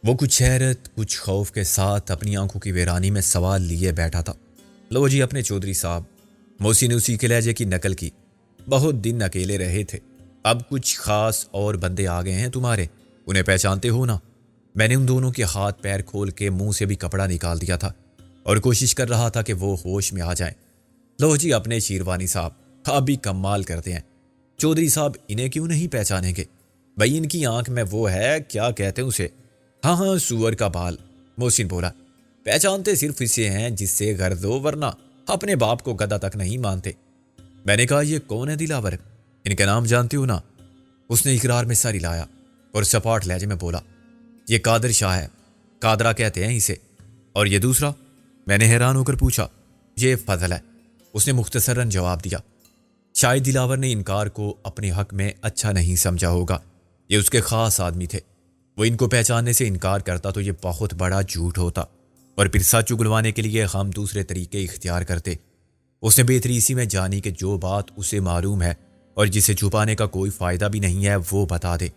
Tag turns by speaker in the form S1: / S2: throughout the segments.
S1: وہ کچھ حیرت کچھ خوف کے ساتھ اپنی آنکھوں کی ویرانی میں سوال لیے بیٹھا تھا۔ لو جی اپنے چودھری صاحب، موسی نے اسی کے لہجے کی نقل کی۔ بہت دن اکیلے رہے تھے، اب کچھ خاص اور بندے آ گئے ہیں تمہارے، انہیں پہچانتے ہو نا؟ میں نے ان دونوں کے ہاتھ پیر کھول کے منہ سے بھی کپڑا نکال دیا تھا اور کوشش کر رہا تھا کہ وہ ہوش میں آ جائیں۔ لو جی اپنے شیروانی صاحب، آپ بھی کمال کرتے ہیں۔ چودھری صاحب انہیں کیوں نہیں پہچانیں گے؟ بھائی ان کی آنکھ میں وہ ہے، کیا کہتے ہیں اسے؟ ہاں ہاں، سور کا بال، محسن بولا۔ پہچانتے صرف اسے ہیں جس سے غرض ہو، ورنہ اپنے باپ کو گدا تک نہیں مانتے۔ میں نے کہا یہ کون ہے دلاور؟ ان کا نام جانتے ہو نا؟ اس نے اقرار میں سر ہلایا اور سپاٹ لہجے میں بولا، یہ قادر شاہ ہے، قادرہ کہتے ہیں اسے۔ اور یہ دوسرا؟ میں نے حیران ہو کر پوچھا۔ یہ فضل ہے، اس نے مختصراً جواب دیا۔ شاید دلاور نے انکار کو اپنے حق میں اچھا نہیں سمجھا ہوگا، یہ اس کے خاص آدمی تھے۔ وہ ان کو پہچاننے سے انکار کرتا تو یہ بہت بڑا جھوٹ ہوتا، اور پھر سچ اگلوانے کے لیے ہم دوسرے طریقے اختیار کرتے۔ اس نے بہتری اسی میں جانی کہ جو بات اسے معلوم ہے اور جسے چھپانے کا کوئی فائدہ بھی نہیں ہے وہ بتا دے۔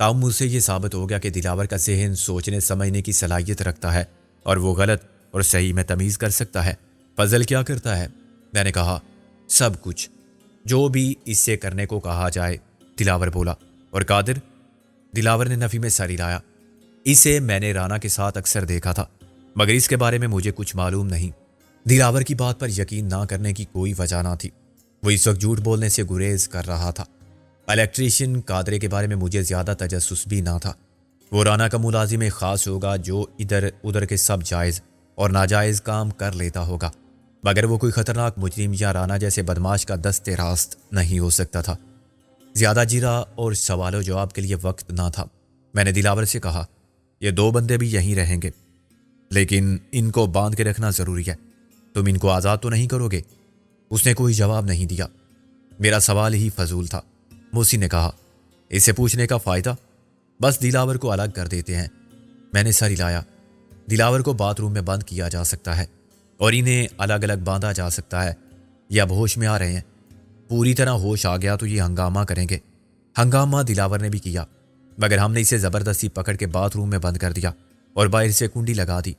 S1: تاہم مجھ سے یہ ثابت ہو گیا کہ دلاور کا ذہن سوچنے سمجھنے کی صلاحیت رکھتا ہے اور وہ غلط اور صحیح میں تمیز کر سکتا ہے۔ فضل کیا کرتا ہے؟ میں نے کہا، سب کچھ، جو بھی اس سے کرنے کو کہا جائے، دلاور بولا۔ اور قادر؟ دلاور نے نفی میں سر ہلایا۔ اسے میں نے رانا کے ساتھ اکثر دیکھا تھا، مگر اس کے بارے میں مجھے کچھ معلوم نہیں۔ دلاور کی بات پر یقین نہ کرنے کی کوئی وجہ نہ تھی، وہ اس وقت جھوٹ بولنے سے گریز کر رہا تھا۔ الیکٹریشین قادرے کے بارے میں مجھے زیادہ تجسس بھی نہ تھا۔ وہ رانا کا ملازم خاص ہوگا جو ادھر ادھر کے سب جائز اور ناجائز کام کر لیتا ہوگا، مگر وہ کوئی خطرناک مجرم یا رانا جیسے بدماش کا دست راست نہیں ہو سکتا تھا۔ زیادہ جرا اور سوال و جواب کے لیے وقت نہ تھا۔ میں نے دلاور سے کہا، یہ دو بندے بھی یہیں رہیں گے، لیکن ان کو باندھ کے رکھنا ضروری ہے، تم ان کو آزاد تو نہیں کرو گے؟ اس نے کوئی جواب نہیں دیا۔ میرا سوال ہی فضول تھا۔ موسی نے کہا، اس سے پوچھنے کا فائدہ؟ بس دلاور کو الگ کر دیتے ہیں۔ میں نے سر ہلایا۔ دلاور کو باتھ روم میں بند کیا جا سکتا ہے اور انہیں الگ الگ باندھا جا سکتا ہے۔ یہ اب ہوش میں آ رہے ہیں، پوری طرح ہوش آ گیا تو یہ ہنگامہ کریں گے۔ ہنگامہ دلاور نے بھی کیا، مگر ہم نے اسے زبردستی پکڑ کے باتھ روم میں بند کر دیا اور باہر سے کنڈی لگا دی۔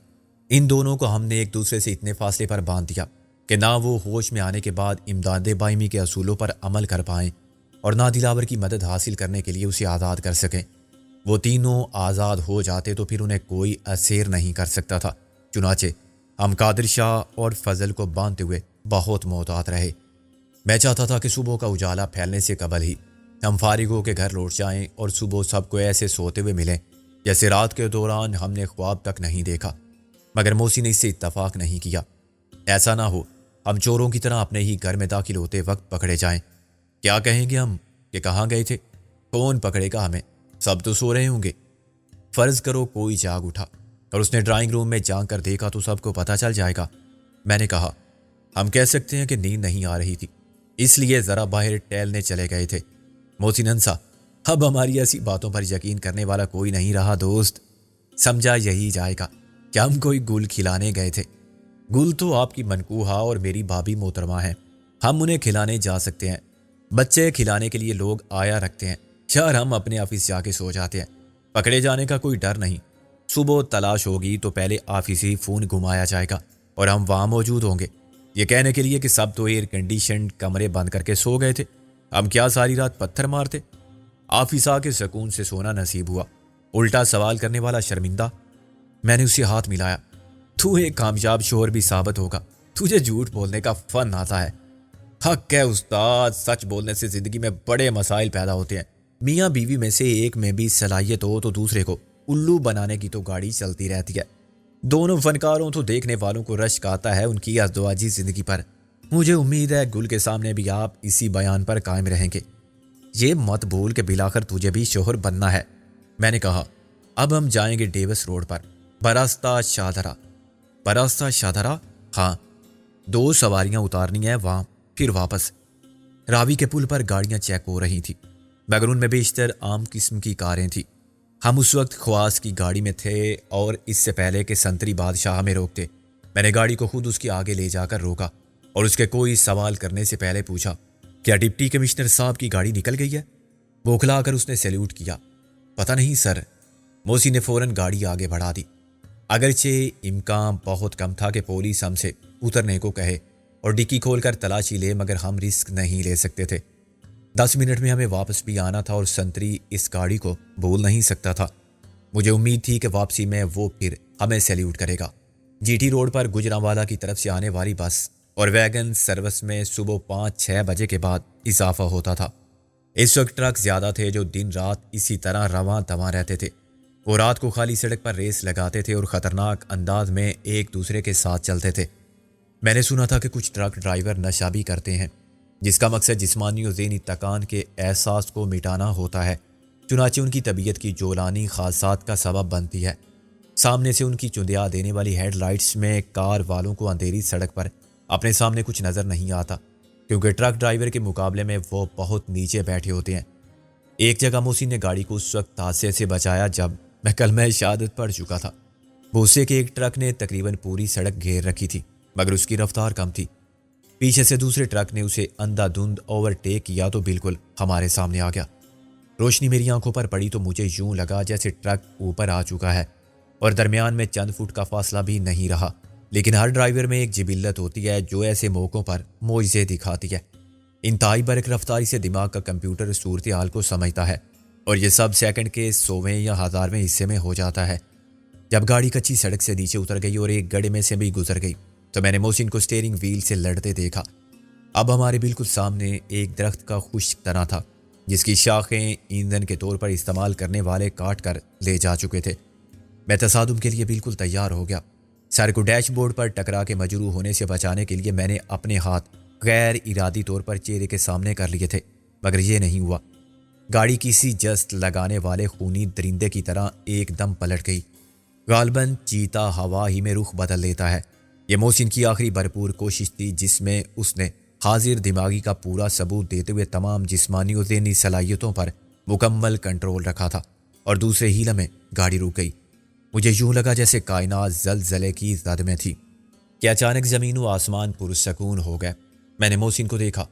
S1: ان دونوں کو ہم نے ایک دوسرے سے اتنے فاصلے پر باندھ دیا کہ نہ وہ ہوش میں آنے کے بعد امداد باہمی کے اصولوں پر عمل کر پائیں اور نہ دلاور کی مدد حاصل کرنے کے لیے اسے آزاد کر سکیں۔ وہ تینوں آزاد ہو جاتے تو پھر انہیں کوئی اسیر نہیں کر سکتا تھا۔ چنانچہ ہم قادر شاہ اور فضل کو باندھتے ہوئے بہت محتاط رہے۔ میں چاہتا تھا کہ صبح کا اجالا پھیلنے سے قبل ہی ہم فارغ ہو کے گھر لوٹ جائیں اور صبح سب کو ایسے سوتے ہوئے ملیں جیسے رات کے دوران ہم نے خواب تک نہیں دیکھا، مگر موسی نے اس سے اتفاق نہیں کیا۔ ایسا نہ ہو ہم چوروں کی طرح اپنے ہی گھر میں داخل ہوتے وقت پکڑے جائیں۔ کیا کہیں گے ہم کہ کہاں گئے تھے؟ کون پکڑے گا ہمیں؟ سب تو سو رہے ہوں گے۔ فرض کرو کوئی جاگ اٹھا اور اس نے ڈرائنگ روم میں جھانک کر دیکھا تو سب کو پتہ چل جائے گا۔ میں نے کہا، ہم کہہ سکتے ہیں کہ نیند نہیں آ رہی تھی، اس لیے ذرا باہر ٹہلنے چلے گئے تھے۔ موسی ہنسا۔ اب ہماری ایسی باتوں پر یقین کرنے والا کوئی نہیں رہا دوست۔ سمجھا یہی جائے گا کہ ہم کوئی گل کھلانے گئے تھے۔ گل تو آپ کی منکوہا اور میری بھابھی محترمہ ہیں، ہم انہیں کھلانے جا سکتے ہیں۔ بچے کھلانے کے لیے لوگ آیا رکھتے ہیں، یار ہم اپنے آفس جا کے سو جاتے ہیں، پکڑے جانے کا کوئی ڈر نہیں۔ صبح تلاش ہوگی تو پہلے آفس ہی فون گھمایا جائے گا اور ہم وہاں موجود ہوں گے، یہ کہنے کے لیے کہ سب تو ایئر کنڈیشنڈ کمرے بند کر کے سو گئے تھے، ہم کیا ساری رات پتھر مارتے؟ آفس آ کے سکون سے سونا نصیب ہوا، الٹا سوال کرنے والا شرمندہ۔ میں نے اسے ہاتھ ملایا۔ تو ایک کامیاب شوہر بھی ثابت ہوگا، تجھے جھوٹ بولنے کا فن آتا ہے۔ حق ہے استاد، سچ بولنے سے زندگی میں بڑے مسائل پیدا ہوتے ہیں۔ میاں بیوی میں سے ایک میں بھی صلاحیت ہو تو دوسرے کو الو بنانے کی تو گاڑی چلتی رہتی ہے۔ دونوں فنکاروں تو دیکھنے والوں کو رشک آتا ہے ان کی ازدواجی زندگی پر۔ مجھے امید ہے گل کے سامنے بھی آپ اسی بیان پر قائم رہیں گے۔ یہ مت بھول کہ بلاخر تجھے بھی شوہر بننا ہے۔ میں نے کہا، اب ہم جائیں گے ڈیوس روڈ پر، براستہ شاہدرہ۔ براستہ شاہدرہ؟ ہاں، 2 سواریاں اتارنی ہیں وہاں، پھر واپس۔ راوی کے پل پر گاڑیاں چیک ہو رہی تھیں، مگر ان میں بیشتر عام قسم کی کاریں تھیں۔ ہم اس وقت خواص کی گاڑی میں تھے اور اس سے پہلے کہ سنتری بادشاہ ہمیں روکتے، میں نے گاڑی کو خود اس کے آگے لے جا کر روکا اور اس کے کوئی سوال کرنے سے پہلے پوچھا، کیا ڈپٹی کمشنر صاحب کی گاڑی نکل گئی ہے؟ بوکھلا کر اس نے سیلیوٹ کیا۔ پتہ نہیں سر، موسی نے فوراً گاڑی آگے بڑھا دی، اگرچہ امکان بہت کم تھا کہ پولیس ہم سے اترنے کو کہے اور ڈکی کھول کر تلاشی لے، مگر ہم رسک نہیں لے سکتے تھے۔ 10 منٹ میں ہمیں واپس بھی آنا تھا اور سنتری اس گاڑی کو بھول نہیں سکتا تھا۔ مجھے امید تھی کہ واپسی میں وہ پھر ہمیں سیلیوٹ کرے گا۔ جی ٹی روڈ پر گجرانوالہ کی طرف سے آنے والی بس اور ویگن سروس میں صبح 5-6 بجے کے بعد اضافہ ہوتا تھا۔ اس وقت ٹرک زیادہ تھے جو دن رات اسی طرح رواں دواں رہتے تھے۔ وہ رات کو خالی سڑک پر ریس لگاتے تھے اور خطرناک انداز میں ایک دوسرے کے ساتھ چلتے تھے۔ میں نے سنا تھا کہ کچھ ٹرک ڈرائیور نشہ بھی کرتے ہیں، جس کا مقصد جسمانی اور ذہنی تکان کے احساس کو مٹانا ہوتا ہے۔ چنانچہ ان کی طبیعت کی جولانی خاصات کا سبب بنتی ہے۔ سامنے سے ان کی چندیا دینے والی ہیڈ لائٹس میں کار والوں کو اندھیری سڑک پر اپنے سامنے کچھ نظر نہیں آتا، کیونکہ ٹرک ڈرائیور کے مقابلے میں وہ بہت نیچے بیٹھے ہوتے ہیں۔ ایک جگہ موسی نے گاڑی کو اس وقت حادثے سے بچایا جب میں کلمہ شہادت پڑھ چکا تھا۔ بھوسے کے ایک ٹرک نے تقریباً پوری سڑک گھیر رکھی تھی، مگر اس کی رفتار کم تھی۔ پیچھے سے دوسرے ٹرک نے اسے اندھا دھند اوورٹیک کیا تو بالکل ہمارے سامنے آ گیا۔ روشنی میری آنکھوں پر پڑی تو مجھے یوں لگا جیسے ٹرک اوپر آ چکا ہے اور درمیان میں چند فٹ کا فاصلہ بھی نہیں رہا۔ لیکن ہر ڈرائیور میں ایک جبلت ہوتی ہے جو ایسے موقعوں پر معجزے دکھاتی ہے۔ انتہائی برق رفتاری سے دماغ کا کمپیوٹر صورتحال کو سمجھتا ہے اور یہ سب سیکنڈ کے 100ویں یا 1000ویں حصے میں ہو جاتا ہے۔ جب گاڑی کچی سڑک سے نیچے اتر گئی اور ایک گڑھے میں سے بھی گزر گئی تو میں نے محسن کو اسٹیئرنگ وہیل سے لڑتے دیکھا۔ اب ہمارے بالکل سامنے ایک درخت کا خشک تنا تھا جس کی شاخیں ایندھن کے طور پر استعمال کرنے والے کاٹ کر لے جا چکے تھے۔ میں تصادم کے لیے بالکل تیار ہو گیا۔ سر کو ڈیش بورڈ پر ٹکرا کے مجروح ہونے سے بچانے کے لیے میں نے اپنے ہاتھ غیر ارادی طور پر چہرے کے سامنے کر لیے تھے، مگر یہ نہیں ہوا۔ گاڑی کسی جست لگانے والے خونی درندے کی طرح ایک دم پلٹ گئی۔ غالباً چیتا ہوا ہی میں رخ بدل لیتا ہے۔ یہ محسن کی آخری بھرپور کوشش تھی جس میں اس نے حاضر دماغی کا پورا ثبوت دیتے ہوئے تمام جسمانی اور ذہنی صلاحیتوں پر مکمل کنٹرول رکھا تھا، اور دوسرے ہی لمحے گاڑی رک گئی۔ مجھے یوں لگا جیسے کائنات زلزلے کی زد میں تھی کہ اچانک زمین و آسمان پرسکون ہو گئے۔ میں نے محسن کو دیکھا،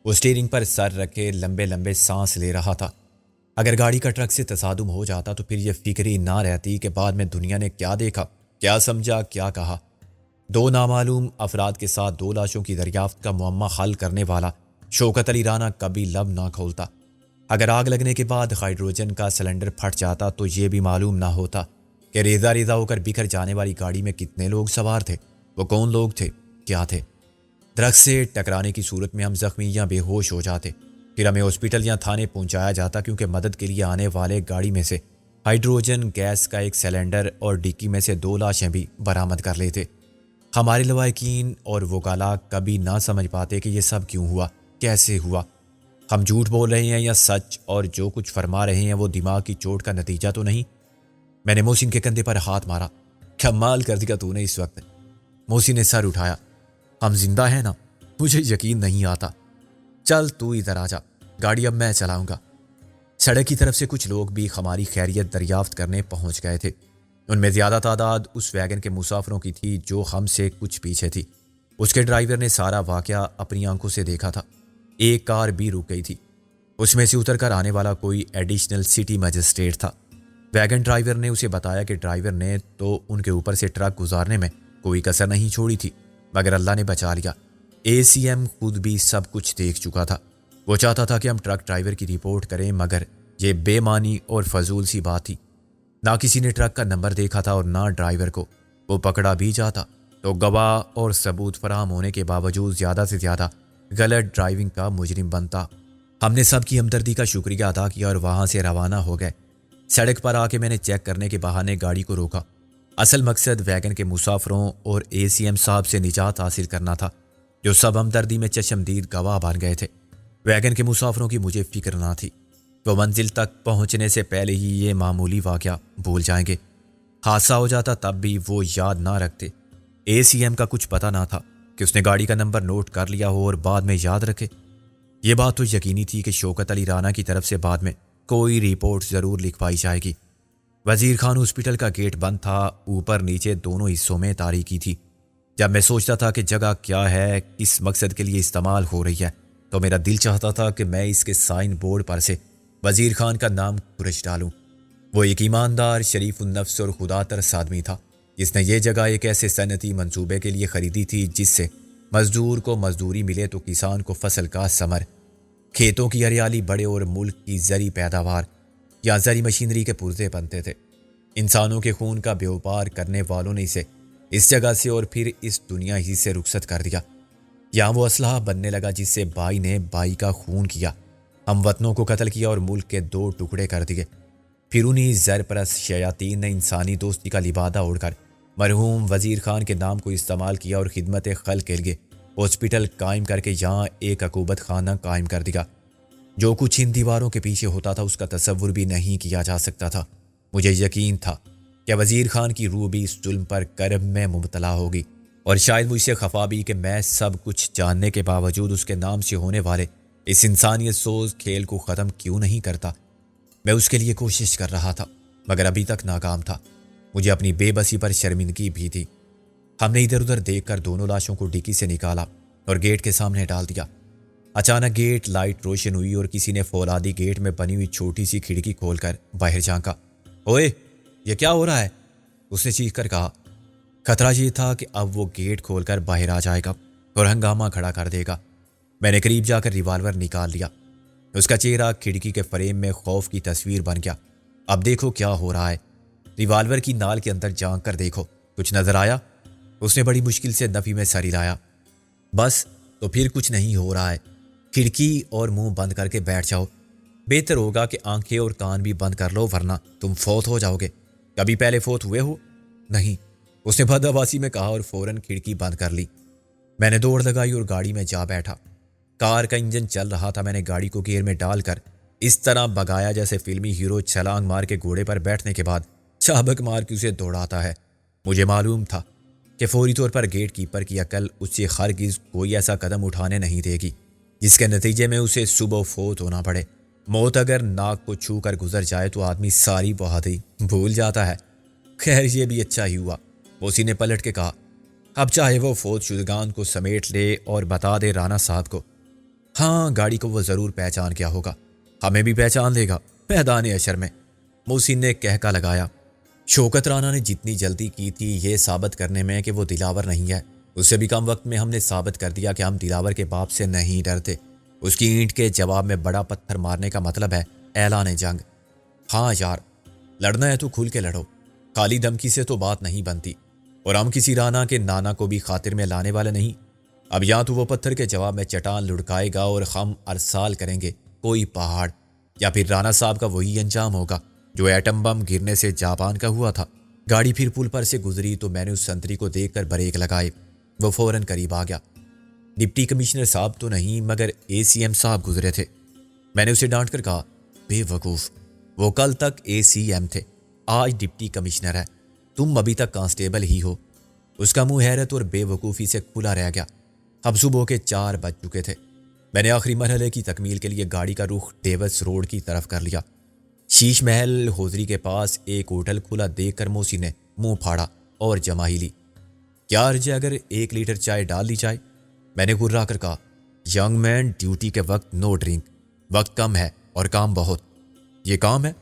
S1: وہ اسٹیئرنگ پر سر رکھے لمبے لمبے سانس لے رہا تھا۔ اگر گاڑی کا ٹرک سے تصادم ہو جاتا تو پھر یہ فکر ہی نہ رہتی کہ بعد میں دنیا نے کیا دیکھا، کیا سمجھا، کیا کہا۔ 2 نامعلوم افراد کے ساتھ 2 لاشوں کی دریافت کا معمہ حل کرنے والا شوکت علی رانا کبھی لب نہ کھولتا۔ اگر آگ لگنے کے بعد ہائیڈروجن کا سلنڈر پھٹ جاتا تو یہ بھی معلوم نہ ہوتا کہ ریزہ ریزہ ہو کر بکھر جانے والی گاڑی میں کتنے لوگ سوار تھے، وہ کون لوگ تھے، کیا تھے۔ درخت سے ٹکرانے کی صورت میں ہم زخمی یا بے ہوش ہو جاتے، پھر ہمیں ہاسپٹل یا تھانے پہنچایا جاتا، کیونکہ مدد کے لیے آنے والے گاڑی میں سے ہائیڈروجن گیس کا ایک سلنڈر اور ڈکی میں سے 2 لاشیں بھی برآمد کر لیتے۔ ہمارے لواحقین اور وکلاء کبھی نہ سمجھ پاتے کہ یہ سب کیوں ہوا، کیسے ہوا۔ ہم جھوٹ بول رہے ہیں یا سچ، اور جو کچھ فرما رہے ہیں وہ دماغ کی چوٹ کا نتیجہ تو نہیں۔ میں نے محسن کے کندھے پر ہاتھ مارا۔ کمال کر دیا تو نے اس وقت۔ محسن نے سر اٹھایا۔ ہم زندہ ہیں نا؟ مجھے یقین نہیں آتا۔ چل تو ادھر آ جا، گاڑی اب میں چلاؤں گا۔ سڑک کی طرف سے کچھ لوگ بھی ہماری خیریت دریافت کرنے پہنچ گئے تھے۔ ان میں زیادہ تعداد اس ویگن کے مسافروں کی تھی جو ہم سے کچھ پیچھے تھی۔ اس کے ڈرائیور نے سارا واقعہ اپنی آنکھوں سے دیکھا تھا۔ ایک کار بھی رک گئی تھی، اس میں سے اتر کر آنے والا کوئی ایڈیشنل سٹی مجسٹریٹ تھا۔ ویگن ڈرائیور نے اسے بتایا کہ ڈرائیور نے تو ان کے اوپر سے ٹرک گزارنے میں کوئی کسر نہیں چھوڑی تھی، مگر اللہ نے بچا لیا۔ اے سی ایم خود بھی سب کچھ دیکھ چکا تھا۔ وہ چاہتا تھا کہ ہم ٹرک ڈرائیور کی رپورٹ کریں، مگر یہ بے معنی اور فضول سی بات تھی۔ نہ کسی نے ٹرک کا نمبر دیکھا تھا اور نہ ڈرائیور کو۔ وہ پکڑا بھی جاتا تو گواہ اور ثبوت فراہم ہونے کے باوجود زیادہ سے زیادہ غلط ڈرائیونگ کا مجرم بنتا۔ ہم نے سب کی ہمدردی کا شکریہ ادا کیا اور وہاں سے روانہ ہو گئے۔ سڑک پر آ کے میں نے چیک کرنے کے بہانے گاڑی کو روکا۔ اصل مقصد ویگن کے مسافروں اور اے سی ایم صاحب سے نجات حاصل کرنا تھا، جو سب ہمدردی میں چشمدید گواہ بن گئے تھے۔ ویگن کے مسافروں کی مجھے فکر نہ تھی، وہ منزل تک پہنچنے سے پہلے ہی یہ معمولی واقعہ بھول جائیں گے۔ حادثہ ہو جاتا تب بھی وہ یاد نہ رکھتے۔ اے سی ایم کا کچھ پتہ نہ تھا کہ اس نے گاڑی کا نمبر نوٹ کر لیا ہو اور بعد میں یاد رکھے۔ یہ بات تو یقینی تھی کہ شوکت علی رانا کی طرف سے بعد میں کوئی رپورٹ ضرور لکھوائی جائے گی۔ وزیر خان ہاسپٹل کا گیٹ بند تھا، اوپر نیچے دونوں حصوں میں تاریکی تھی۔ جب میں سوچتا تھا کہ جگہ کیا ہے، کس مقصد کے لیے استعمال ہو رہی ہے، تو میرا دل چاہتا تھا کہ میں اس کے سائن بورڈ پر سے وزیر خان کا نام کھرچ ڈالوں۔ وہ ایک ایماندار، شریف النفس اور خدا ترس آدمی تھا جس نے یہ جگہ ایک ایسے صنعتی منصوبے کے لیے خریدی تھی جس سے مزدور کو مزدوری ملے تو کسان کو فصل کا ثمر، کھیتوں کی ہریالی بڑھے اور ملک کی زرعی پیداوار یا زرعی مشینری کے پرزے بنتے تھے۔ انسانوں کے خون کا بیوپار کرنے والوں نے اسے اس جگہ سے اور پھر اس دنیا ہی سے رخصت کر دیا۔ یہاں وہ اسلحہ بننے لگا جس سے بائی نے بائی کا خون کیا، ہم وطنوں کو قتل کیا اور ملک کے 2 ٹکڑے کر دیے۔ پھر انہی زر پرست شیاطین نے انسانی دوستی کا لبادہ اوڑھ کر مرحوم وزیر خان کے نام کو استعمال کیا اور خدمت خلق کے لیے ہاسپٹل قائم کر کے یہاں ایک عقوبت خانہ قائم کر دیا۔ جو کچھ ان دیواروں کے پیچھے ہوتا تھا اس کا تصور بھی نہیں کیا جا سکتا تھا۔ مجھے یقین تھا کہ وزیر خان کی روح بھی اس ظلم پر کرب میں مبتلا ہوگی، اور شاید مجھ سے خفا بھی کہ میں سب کچھ جاننے کے باوجود اس کے نام سے ہونے والے اس انسانیت سوز کھیل کو ختم کیوں نہیں کرتا۔ میں اس کے لیے کوشش کر رہا تھا مگر ابھی تک ناکام تھا۔ مجھے اپنی بے بسی پر شرمندگی بھی تھی۔ ہم نے ادھر ادھر دیکھ کر دونوں لاشوں کو ڈکی سے نکالا اور گیٹ کے سامنے ڈال دیا۔ اچانک گیٹ لائٹ روشن ہوئی اور کسی نے فولادی گیٹ میں بنی ہوئی چھوٹی سی کھڑکی کھول کر باہر جھانکا۔ اوئے، یہ کیا ہو رہا ہے؟ اس نے چیخ کر کہا۔ خطرہ یہ تھا کہ اب وہ گیٹ کھول کر باہر آ جائے گا اور ہنگامہ کھڑا کر دے گا۔ میں نے قریب جا کر ریوالور نکال لیا۔ اس کا چہرہ کھڑکی کے فریم میں خوف کی تصویر بن گیا۔ اب دیکھو کیا ہو رہا ہے، ریوالور کی نال کے اندر جھانک کر دیکھو، کچھ نظر آیا؟ اس نے بڑی مشکل سے نفی میں سر ہلایا۔ بس تو پھر کچھ نہیں ہو رہا ہے، کھڑکی اور منہ بند کر کے بیٹھ جاؤ۔ بہتر ہوگا کہ آنکھیں اور کان بھی بند کر لو ورنہ تم فوت ہو جاؤ گے۔ کبھی پہلے فوت ہوئے ہو؟ نہیں، اس نے بدحواسی میں کہا اور فوراً کھڑکی بند کر لی۔ میں نے دوڑ لگائی اور گاڑی میں جا بیٹھا۔ کار کا انجن چل رہا تھا۔ میں نے گاڑی کو گیئر میں ڈال کر اس طرح بگایا جیسے فلمی ہیرو چھلانگ مار کے گھوڑے پر بیٹھنے کے بعد چابک مار کے اسے دوڑاتا ہے۔ مجھے معلوم تھا کہ فوری طور پر گیٹ کیپر کی عقل اس سے ہرگز کوئی ایسا قدم اٹھانے نہیں دے گی جس کے نتیجے میں اسے صبح فوت ہونا پڑے۔ موت اگر ناک کو چھو کر گزر جائے تو آدمی ساری بہادری بھول جاتا ہے۔ خیر یہ بھی اچھا ہی ہوا، موسی نے پلٹ کے کہا۔ اب چاہے وہ فوت شدگان کو سمیٹ لے اور بتا دے رانا صاحب کو۔ ہاں، گاڑی کو وہ ضرور پہچان کیا ہوگا، ہمیں بھی پہچان لے گا میدان حشر میں، محسن نے کہکا لگایا۔ شوکت رانا نے جتنی جلدی کی تھی یہ ثابت کرنے میں کہ وہ دلاور نہیں ہے، اس سے بھی کم وقت میں ہم نے ثابت کر دیا کہ ہم دلاور کے باپ سے نہیں ڈرتے۔ اس کی اینٹ کے جواب میں بڑا پتھر مارنے کا مطلب ہے اعلان جنگ۔ ہاں یار، لڑنا ہے تو کھل کے لڑو، خالی دھمکی سے تو بات نہیں بنتی، اور ہم کسی رانا کے نانا کو بھی خاطر میں لانے والے نہیں۔ اب یا تو وہ پتھر کے جواب میں چٹان لڑکائے گا اور ہم ارسال کریں گے کوئی پہاڑ، یا پھر رانا صاحب کا وہی انجام ہوگا جو ایٹم بم گرنے سے جاپان کا ہوا تھا۔ گاڑی پھر پل پر سے گزری تو میں نے اس سنتری کو دیکھ کر بریک لگائے۔ وہ فوراً قریب آ گیا۔ ڈپٹی کمشنر صاحب تو نہیں مگر اے سی ایم صاحب گزرے تھے۔ میں نے اسے ڈانٹ کر کہا، بے وقوف، وہ کل تک اے سی ایم تھے، آج ڈپٹی کمشنر ہے، تم ابھی تک کانسٹیبل ہی ہو۔ اس کا منہ حیرت اور بے وقوفی سے کھلا رہ گیا۔ اب صبح کے 4 بج چکے تھے۔ میں نے آخری مرحلے کی تکمیل کے لیے گاڑی کا رخ ڈیوس روڈ کی طرف کر لیا۔ شیش محل حوضری کے پاس ایک ہوٹل کھلا دیکھ کر موسی نے منہ پھاڑا اور جمع ہی لی۔ کیا عرض ہے اگر 1 لیٹر چائے ڈال لی جائے؟ میں نے گررا کر کہا، ینگ مین، ڈیوٹی کے وقت نو ڈرنک، وقت کم ہے اور کام بہت۔ یہ کام ہے؟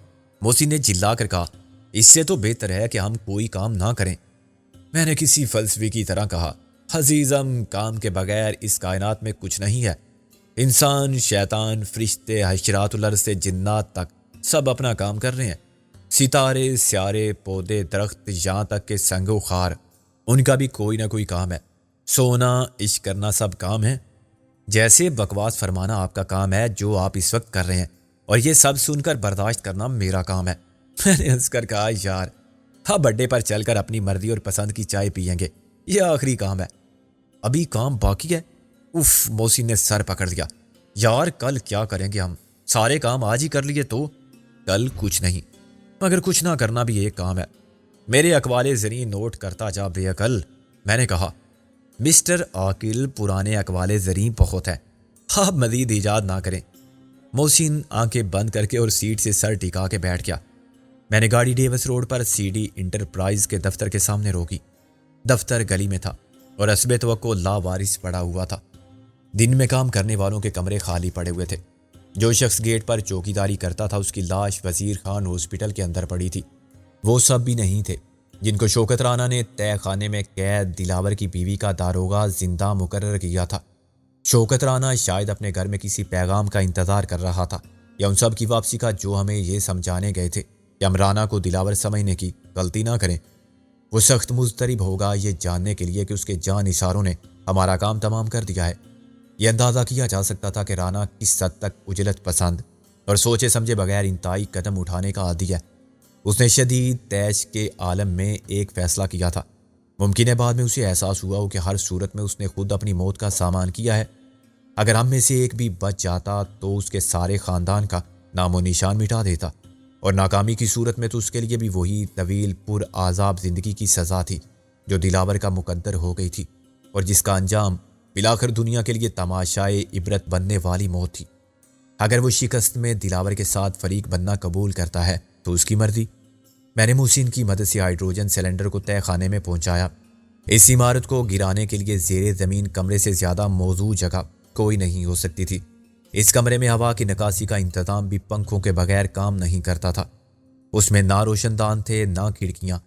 S1: موسی نے جلا کر کہا، اس سے تو بہتر ہے کہ ہم کوئی کام نہ کریں۔ میں نے کسی فلسفی کی طرح کہا، عزیزم، کام کے بغیر اس کائنات میں کچھ نہیں ہے۔ انسان، شیطان، فرشتے، حشرات الارض سے جنات تک سب اپنا کام کر رہے ہیں۔ ستارے، سیارے، پودے، درخت، یہاں تک کہ سنگ و خار، ان کا بھی کوئی نہ کوئی کام ہے۔ سونا، عشق کرنا سب کام ہے۔ جیسے بکواس فرمانا آپ کا کام ہے جو آپ اس وقت کر رہے ہیں، اور یہ سب سن کر برداشت کرنا میرا کام ہے۔ میں نے ہنس کر کہا، یار ہاں، بڈے پر چل کر اپنی مرضی اور پسند کی چائے پئیں گے، یہ آخری کام ہے۔ ابھی کام باقی ہے؟ اف، موسی نے سر پکڑ دیا۔ یار کل کیا کریں گے ہم؟ سارے کام آج ہی کر لیے تو؟ کل کچھ نہیں، مگر کچھ نہ کرنا بھی ایک کام ہے۔ میرے اقوال زریں نوٹ کرتا جا بے عقل، میں نے کہا۔ مسٹر عاقل، پرانے اقوال زریں بہت ہے، آپ مزید ایجاد نہ کریں۔ محسن آنکھیں بند کر کے اور سیٹ سے سر ٹکا کے بیٹھ گیا۔ میں نے گاڑی ڈیوس روڈ پر سی ڈی انٹرپرائز کے دفتر کے سامنے روکی۔ دفتر گلی میں تھا اور حسب توقع لاوارث پڑا ہوا تھا۔ دن میں کام کرنے والوں کے کمرے خالی پڑے ہوئے تھے۔ جو شخص گیٹ پر چوکیداری کرتا تھا اس کی لاش وزیر خان ہاسپٹل کے اندر پڑی تھی۔ وہ سب بھی نہیں تھے جن کو شوکت رانا نے تہہ خانے میں قید دلاور کی بیوی کا داروغہ زندہ مقرر کیا تھا۔ شوکت رانا شاید اپنے گھر میں کسی پیغام کا انتظار کر رہا تھا، یا ان سب کی واپسی کا، جو ہمیں یہ سمجھانے گئے تھے کہ ہم رانا کو دلاور سمجھنے کی غلطی نہ کریں۔ وہ سخت مضطرب ہوگا یہ جاننے کے لیے کہ اس کے جان نثاروں نے ہمارا کام تمام کر دیا ہے۔ یہ اندازہ کیا جا سکتا تھا کہ رانا کس حد تک اجلت پسند اور سوچے سمجھے بغیر انتہائی قدم اٹھانے کا عادی ہے۔ اس نے شدید تیش کے عالم میں ایک فیصلہ کیا تھا۔ ممکن ہے بعد میں اسے احساس ہوا ہو کہ ہر صورت میں اس نے خود اپنی موت کا سامان کیا ہے۔ اگر ہم میں سے ایک بھی بچ جاتا تو اس کے سارے خاندان کا نام و نشان مٹا دیتا، اور ناکامی کی صورت میں تو اس کے لیے بھی وہی طویل پر عذاب زندگی کی سزا تھی جو دلاور کا مقدر ہو گئی تھی، اور جس کا انجام بالآخر دنیا کے لیے تماشائے عبرت بننے والی موت تھی۔ اگر وہ شکست میں دلاور کے ساتھ فریق بننا قبول کرتا ہے تو اس کی مرضی۔ میں نے محسن کی مدد سے ہائیڈروجن سلنڈر کو تہہ خانے میں پہنچایا۔ اس عمارت کو گرانے کے لیے زیر زمین کمرے سے زیادہ موزوں جگہ کوئی نہیں ہو سکتی تھی۔ اس کمرے میں ہوا کی نکاسی کا انتظام بھی پنکھوں کے بغیر کام نہیں کرتا تھا۔ اس میں نہ روشن دان تھے نہ کھڑکیاں۔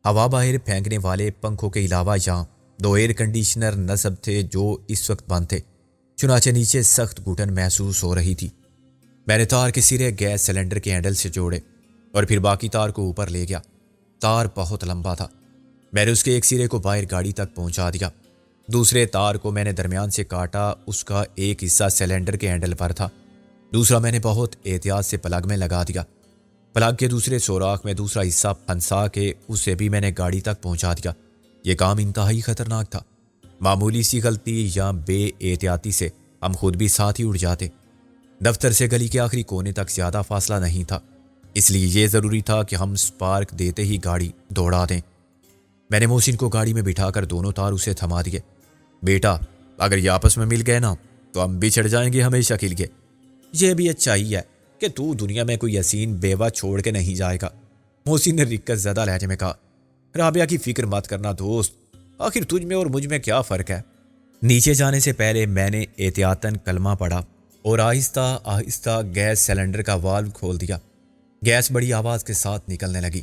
S1: ہوا باہر پھینکنے والے پنکھوں کے علاوہ یہاں 2 ایئر کنڈیشنر نصب تھے جو اس وقت بند تھے، چنانچہ نیچے سخت گھٹن محسوس ہو رہی تھی۔ میں نے تار کے سرے گیس سلنڈر کے ہینڈل سے جوڑے اور پھر باقی تار کو اوپر لے گیا۔ تار بہت لمبا تھا۔ میں نے اس کے ایک سرے کو باہر گاڑی تک پہنچا دیا، دوسرے تار کو میں نے درمیان سے کاٹا، اس کا ایک حصہ سلنڈر کے ہینڈل پر تھا، دوسرا میں نے بہت احتیاط سے پلگ میں لگا دیا۔ پلگ کے دوسرے سوراخ میں دوسرا حصہ پھنسا کے اسے بھی میں نے گاڑی تک پہنچا دیا۔ یہ کام انتہائی خطرناک تھا۔ معمولی سی غلطی یا بے احتیاطی سے ہم خود بھی ساتھ ہی اڑ جاتے۔ دفتر سے گلی کے آخری کونے تک زیادہ فاصلہ نہیں تھا، اس لیے یہ ضروری تھا کہ ہم سپارک دیتے ہی گاڑی دوڑا دیں۔ میں نے محسن کو گاڑی میں بٹھا کر دونوں تار اسے تھما دیے۔ بیٹا، اگر یہ آپس میں مل گئے نا تو ہم بچھڑ جائیں گے ہمیشہ کے لیے۔ یہ بھی اچھا ہی ہے کہ تو دنیا میں کوئی حسین بیوہ چھوڑ کے نہیں جائے گا، محسن نے رکت زدہ لہجے میں کہا۔ رابعہ کی فکر مت کرنا دوست، آخر تجھ میں اور مجھ میں کیا فرق ہے؟ نیچے جانے سے پہلے میں نے احتیاطاً کلمہ پڑھا اور آہستہ آہستہ گیس سلنڈر کا والو کھول دیا۔ گیس بڑی آواز کے ساتھ نکلنے لگی۔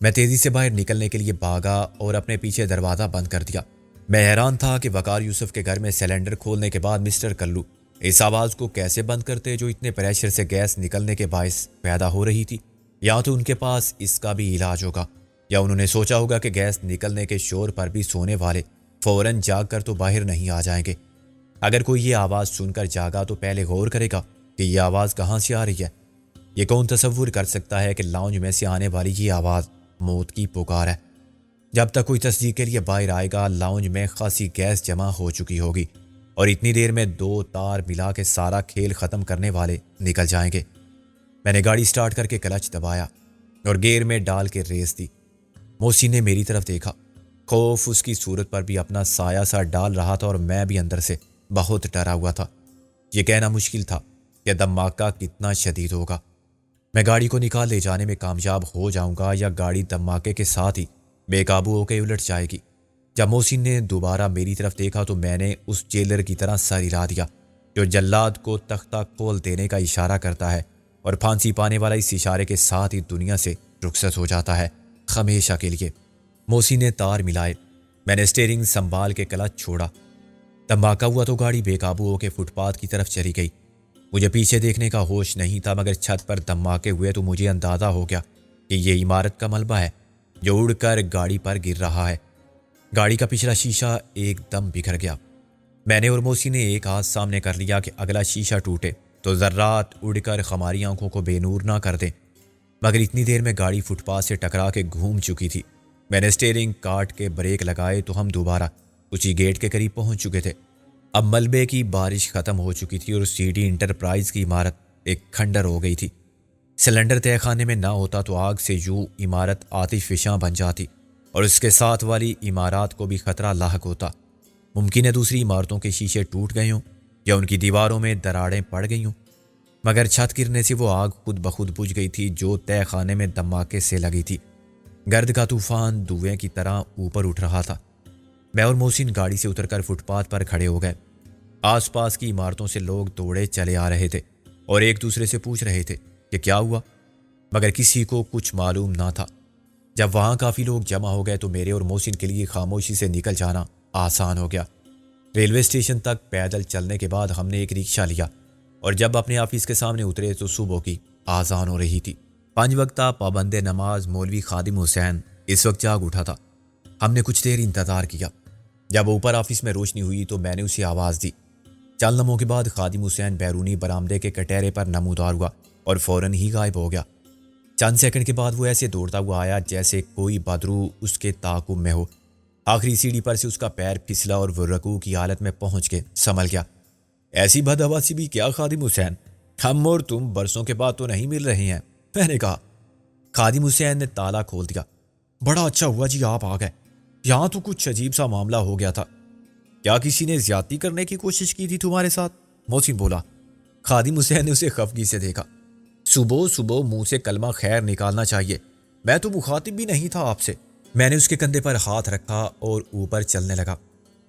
S1: میں تیزی سے باہر نکلنے کے لیے بھاگا اور اپنے پیچھے دروازہ بند کر دیا۔ میں حیران تھا کہ وقار یوسف کے گھر میں سلنڈر کھولنے کے بعد مسٹر کلو اس آواز کو کیسے بند کرتے جو اتنے پریشر سے گیس نکلنے کے باعث پیدا ہو رہی تھی۔ یا تو ان کے پاس اس کا بھی علاج ہوگا، یا انہوں نے سوچا ہوگا کہ گیس نکلنے کے شور پر بھی سونے والے فوراً جاگ کر تو باہر نہیں آ جائیں گے۔ اگر کوئی یہ آواز سن کر جاگا تو پہلے غور کرے گا کہ یہ آواز کہاں سے آ رہی ہے۔ یہ کون تصور کر سکتا ہے کہ لاؤنج میں سے آنے والی یہ آواز موت کی پکار ہے؟ جب تک کوئی تصدیق کے لیے باہر آئے گا لاؤنج میں خاصی گیس جمع ہو چکی ہوگی، اور اتنی دیر میں 2 تار ملا کے سارا کھیل ختم کرنے والے نکل جائیں گے۔ میں نے گاڑی سٹارٹ کر کے کلچ دبایا اور گیئر میں ڈال کے ریس دی۔ محسن نے میری طرف دیکھا۔ خوف اس کی صورت پر بھی اپنا سایہ سا ڈال رہا تھا اور میں بھی اندر سے بہت ڈرا ہوا تھا۔ یہ کہنا مشکل تھا کہ دھماکہ کتنا شدید ہوگا۔ میں گاڑی کو نکال لے جانے میں کامیاب ہو جاؤں گا یا گاڑی دھماکے کے ساتھ ہی بے قابو ہو کے الٹ جائے گی۔ جب محسن نے دوبارہ میری طرف دیکھا تو میں نے اس جیلر کی طرح سر ہلا دیا جو جلاد کو تختہ کھول دینے کا اشارہ کرتا ہے، اور پھانسی پانے والا اس اشارے کے ساتھ ہی دنیا سے رخصت ہو جاتا ہے ہمیشہ کے لیے۔ محسن نے تار ملائے، میں نے سٹیئرنگ سنبھال کے کلچ چھوڑا۔ دھماکہ ہوا تو گاڑی بے قابو ہو کے فٹ پاتھ کی طرف چلی گئی۔ مجھے پیچھے دیکھنے کا ہوش نہیں تھا، مگر چھت پر دھماکے ہوئے تو مجھے اندازہ ہو گیا کہ یہ عمارت کا ملبہ ہے جو اڑ کر گاڑی پر گر رہا ہے۔ گاڑی کا پچھلا شیشہ ایک دم بکھر گیا۔ میں نے اور محسن نے ایک ہاتھ سامنے کر لیا کہ اگلا شیشہ ٹوٹے تو ذرات اڑ کر ہماری آنکھوں کو بے نور نہ کر دیں، مگر اتنی دیر میں گاڑی فٹ پاتھ سے ٹکرا کے گھوم چکی تھی۔ میں نے سٹیئرنگ کاٹ کے بریک لگائے تو ہم دوبارہ اسی گیٹ کے قریب پہنچ چکے تھے۔ اب ملبے کی بارش ختم ہو چکی تھی اور سی ڈی انٹرپرائز کی عمارت ایک کھنڈر ہو گئی تھی۔ سلنڈر تہہ خانے میں نہ ہوتا تو آگ سے یوں عمارت آتش فشاں بن جاتی اور اس کے ساتھ والی عمارات کو بھی خطرہ لاحق ہوتا۔ ممکن ہے دوسری عمارتوں کے شیشے ٹوٹ گئے ہوں یا ان کی دیواروں میں دراڑیں پڑ گئی ہوں، مگر چھت گرنے سے وہ آگ خود بخود بجھ گئی تھی جو تہہ خانے میں دھماکے سے لگی تھی۔ گرد کا طوفان دھوئیں کی طرح اوپر اٹھ رہا تھا۔ میں اور محسن گاڑی سے اتر کر فٹ پاتھ پر کھڑے ہو گئے۔ آس پاس کی عمارتوں سے لوگ دوڑے چلے آ رہے تھے۔ اور ایک دوسرے سے پوچھ رہے تھے کہ کیا ہوا، مگر کسی کو کچھ معلوم نہ تھا۔ جب وہاں کافی لوگ جمع ہو گئے تو میرے اور محسن کے لیے خاموشی سے نکل جانا آسان ہو گیا۔ ریلوے اسٹیشن تک پیدل چلنے کے بعد ہم نے ایک رکشہ لیا اور جب اپنے آفس کے سامنے اترے تو صبح کی آذان ہو رہی تھی۔ 5 وقتہ پابند نماز مولوی خادم حسین اس وقت جاگ اٹھا تھا۔ ہم نے کچھ دیر انتظار کیا۔ جب اوپر آفس میں روشنی ہوئی تو میں نے اسے آواز دی۔ چند لمحوں کے بعد خادم حسین بیرونی برآمدے کے کٹہرے پر نمودار ہوا اور فوراً ہی غائب ہو گیا۔ چند سیکنڈ کے بعد وہ ایسے دوڑتا ہوا آیا جیسے کوئی بدرو اس کے تعاقب میں ہو۔ آخری سیڑھی پر سے اس کا پیر پھسلا اور وہ رکوع کی حالت میں پہنچ کے سنبھل گیا۔ ایسی بدحواسی بھی کیا خادم حسین، ہم اور تم برسوں کے بعد تو نہیں مل رہے ہیں، میں نے کہا۔ خادم حسین نے تالا کھول دیا۔ بڑا اچھا ہوا جی آپ آ گئے، یہاں تو کچھ عجیب سا معاملہ ہو گیا تھا۔ کیا کسی نے زیادتی کرنے کی کوشش کی تھی تمہارے ساتھ؟ محسن بولا۔ خادم حسین نے اسے خفگی سے دیکھا۔ صبح صبح منہ سے کلمہ خیر نکالنا چاہیے، میں تو مخاطب بھی نہیں تھا آپ سے۔ میں نے اس کے کندھے پر ہاتھ رکھا اور اوپر چلنے لگا۔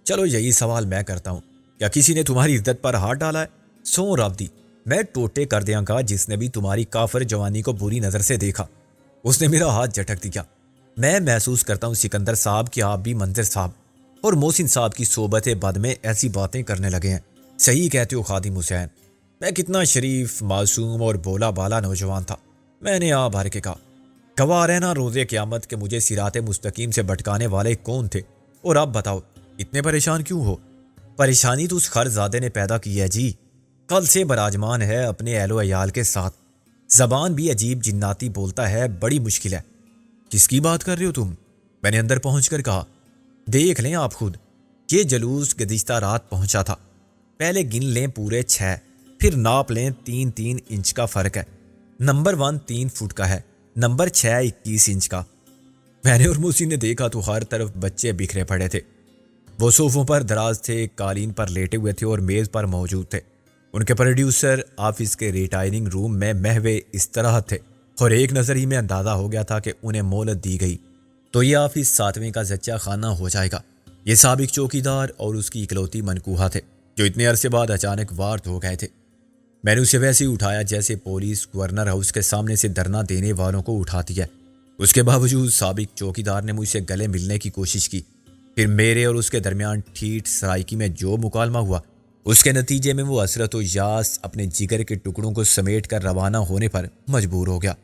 S1: چلو یہی سوال میں کرتا ہوں، کیا کسی نے تمہاری عزت پر ہاتھ ڈالا ہے؟ سو رب دی، میں ٹوٹے کر دیاں گا جس نے بھی تمہاری کافر جوانی کو بری نظر سے دیکھا۔ اس نے میرا ہاتھ جھٹک دیا۔ میں محسوس کرتا ہوں سکندر صاحب کہ آپ بھی منظر صاحب اور محسن صاحب کی صحبت بد میں ایسی باتیں کرنے لگے ہیں۔ صحیح کہتے ہو خادم حسین، میں کتنا شریف معصوم اور بولا بالا نوجوان تھا۔ میں نے آ بھر کے کہا، گواہ رہنا روز قیامت کے مجھے صراط مستقیم سے بھٹکانے والے کون تھے، اور آپ بتاؤ اتنے پریشان کیوں ہو؟ پریشانی تو اس خرزادے نے پیدا کی ہے جی، کل سے براجمان ہے اپنے اہل و عیال کے ساتھ، زبان بھی عجیب جناتی بولتا ہے، بڑی مشکل ہے۔ کس کی بات کر رہے ہو تم؟ میں نے اندر پہنچ کر کہا۔ دیکھ لیں آپ خود، یہ جلوس گزشتہ رات پہنچا تھا، پہلے گن لیں پورے 6، پھر ناپ لیں 3 انچ کا فرق ہے۔ نمبر 1 3 فٹ کا ہے، نمبر 6 21 انچ کا۔ میں نے اور محسن نے دیکھا تو ہر طرف بچے بکھرے پڑے تھے۔ وہ صوفوں پر دراز تھے، قالین پر لیٹے ہوئے تھے اور میز پر موجود تھے۔ ان کے پروڈیوسر آفس کے ریٹائرنگ روم میں محو استراحت تھے اور ایک نظر ہی میں اندازہ ہو گیا تھا کہ انہیں مہلت دی گئی تو یہ آفس 7ویں کا زچہ خانہ ہو جائے گا۔ یہ سابق چوکیدار اور اس کی اکلوتی منکوہا تھے جو اتنے عرصے بعد اچانک وارد ہو گئے تھے۔ میں نے اسے ویسے ہی اٹھایا جیسے پولیس گورنر ہاؤس کے سامنے سے دھرنا دینے والوں کو اٹھاتی ہے۔ اس کے باوجود سابق چوکیدار نے مجھ سے گلے ملنے کی کوشش کی۔ پھر میرے اور اس کے درمیان ٹھیٹ سرائکی میں جو مکالمہ ہوا، اس کے نتیجے میں وہ حسرت و یاس اپنے جگر کے ٹکڑوں کو سمیٹ کر روانہ ہونے پر مجبور ہو گیا۔